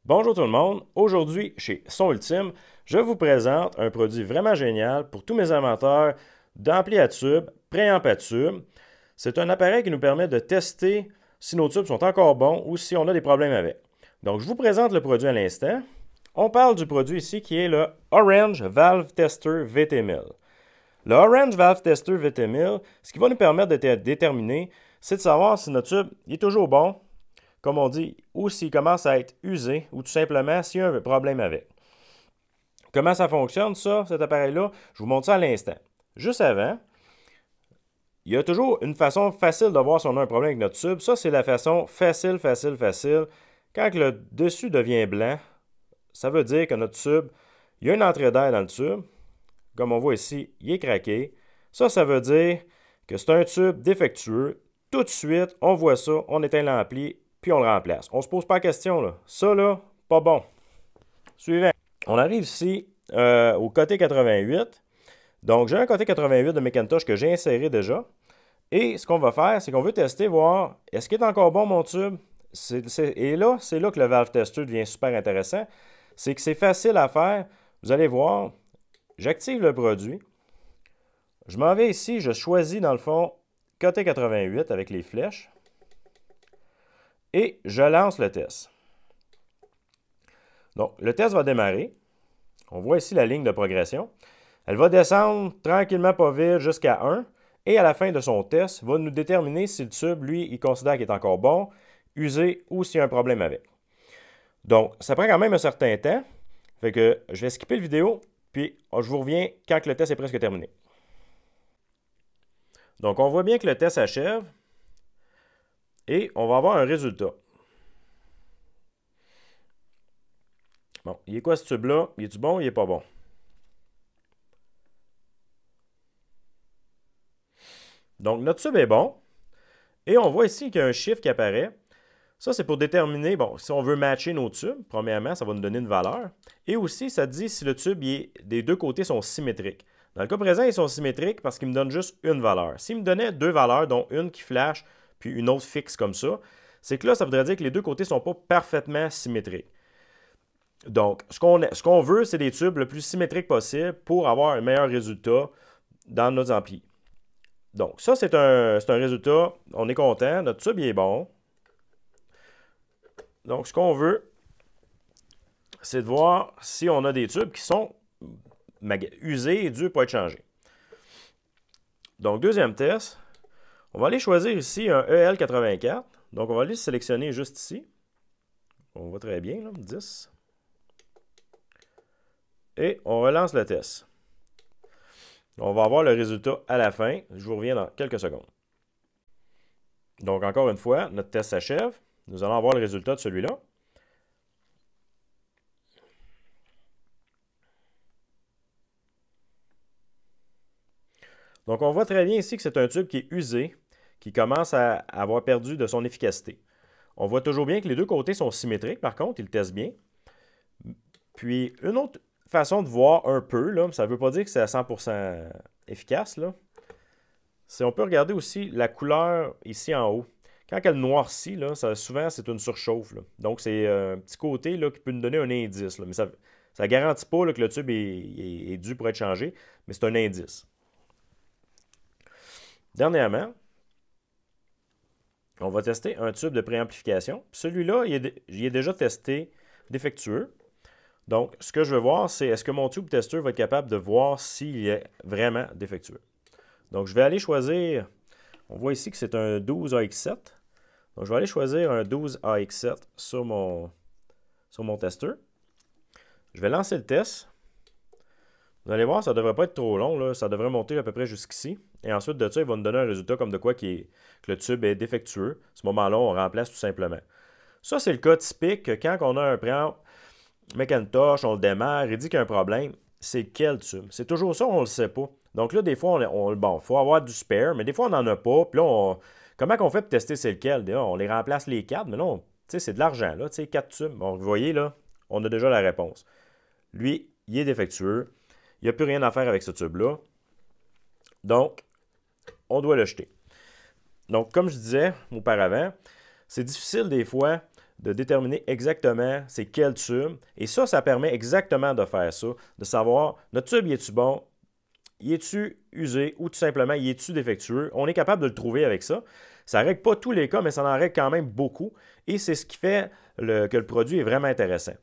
Bonjour tout le monde, aujourd'hui chez Son Ultime, je vous présente un produit vraiment génial pour tous mes amateurs d'ampli à tube, préamp à tube. C'est un appareil qui nous permet de tester si nos tubes sont encore bons ou si on a des problèmes avec. Donc je vous présente le produit à l'instant. On parle du produit ici qui est le Orange Valve Tester VT1000. Le Orange Valve Tester VT1000, ce qui va nous permettre de déterminer, c'est de savoir si notre tube est toujours bon, comme on dit, ou s'il commence à être usé, ou tout simplement s'il y a un problème avec. Comment ça fonctionne, ça, cet appareil-là? Je vous montre ça à l'instant. Juste avant, il y a toujours une façon facile de voir si on a un problème avec notre tube. Ça, c'est la façon facile. Quand le dessus devient blanc, ça veut dire que notre tube, il y a une entrée d'air dans le tube. Comme on voit ici, il est craqué. Ça veut dire que c'est un tube défectueux. Tout de suite, on voit ça, on éteint l'ampli, puis on le remplace. On ne se pose pas la question, là. Ça, là, pas bon. Suivant. On arrive ici au côté 88. Donc, j'ai un côté 88 de Macintosh que j'ai inséré déjà. Et ce qu'on va faire, c'est qu'on veut tester, voir, est-ce qu'il est encore bon, mon tube? Et là, c'est là que le Valve Tester devient super intéressant. C'est que c'est facile à faire. Vous allez voir, j'active le produit. Je m'en vais ici, je choisis, dans le fond, côté 88 avec les flèches. Et je lance le test. Donc, le test va démarrer. On voit ici la ligne de progression. Elle va descendre tranquillement, pas vite, jusqu'à 1. Et à la fin de son test, va nous déterminer si le tube, lui, il considère qu'il est encore bon, usé ou s'il y a un problème avec. Donc, ça prend quand même un certain temps. Fait que je vais skipper la vidéo, puis je vous reviens quand le test est presque terminé. Donc, on voit bien que le test s'achève. Et on va avoir un résultat. Bon, il est quoi ce tube-là? Il est-tu bon ou il n'est pas bon? Donc, notre tube est bon. Et on voit ici qu'il y a un chiffre qui apparaît. Ça, c'est pour déterminer, bon, si on veut matcher nos tubes, premièrement, ça va nous donner une valeur. Et aussi, ça dit si le tube, des deux côtés sont symétriques. Dans le cas présent, ils sont symétriques parce qu'il me donne juste une valeur. S'il me donnait deux valeurs, dont une qui flash, puis une autre fixe comme ça, c'est que là, ça voudrait dire que les deux côtés ne sont pas parfaitement symétriques. Donc, ce qu'on veut, c'est des tubes le plus symétriques possible pour avoir un meilleur résultat dans nos amplis. Donc, ça, c'est un résultat. On est content. Notre tube, il est bon. Donc, ce qu'on veut, c'est de voir si on a des tubes qui sont usés et durs pour être changés. Donc, deuxième test. On va aller choisir ici un EL84. Donc, on va aller sélectionner juste ici. On voit très bien, là, 10. Et on relance le test. On va avoir le résultat à la fin. Je vous reviens dans quelques secondes. Donc, encore une fois, notre test s'achève. Nous allons avoir le résultat de celui-là. Donc, on voit très bien ici que c'est un tube qui est usé, qui commence à avoir perdu de son efficacité. On voit toujours bien que les deux côtés sont symétriques, par contre, il le teste bien. Puis, une autre façon de voir un peu, là, ça ne veut pas dire que c'est à 100% efficace, là. On peut regarder aussi la couleur ici en haut. Quand elle noircit, là, souvent, c'est une surchauffe, là. Donc, c'est un petit côté là, qui peut nous donner un indice, là. Mais ça ne garantit pas là, que le tube est dû pour être changé, mais c'est un indice. Dernièrement, on va tester un tube de préamplification. Celui-là, il est déjà testé défectueux. Donc, ce que je veux voir, c'est est-ce que mon tube tester va être capable de voir s'il est vraiment défectueux. Donc, je vais aller choisir, on voit ici que c'est un 12AX7. Donc, je vais aller choisir un 12AX7 sur mon tester. Je vais lancer le test. Vous allez voir, ça ne devrait pas être trop long, là. Ça devrait monter à peu près jusqu'ici. Et ensuite de ça, il va nous donner un résultat comme de quoi que le tube est défectueux. À ce moment-là, on remplace tout simplement. Ça, c'est le cas typique que quand on a un préamp Macintosh, on le démarre, il dit qu'il y a un problème. C'est quel tube? C'est toujours ça, on ne le sait pas. Donc là, des fois, il faut avoir du spare, mais des fois, on n'en a pas. Puis là, comment on fait pour tester c'est lequel? Là, on les remplace les 4, mais non, c'est de l'argent, là, 4 tubes. Bon, vous voyez, là, on a déjà la réponse. Lui, il est défectueux. Il n'y a plus rien à faire avec ce tube-là. Donc, on doit le jeter. Donc, comme je disais auparavant, c'est difficile des fois de déterminer exactement c'est quel tube. Et ça permet exactement de faire ça, de savoir notre tube, est-tu bon, y est-tu usé ou tout simplement, y est-tu défectueux. On est capable de le trouver avec ça. Ça ne règle pas tous les cas, mais ça en règle quand même beaucoup. Et c'est ce qui fait que le produit est vraiment intéressant.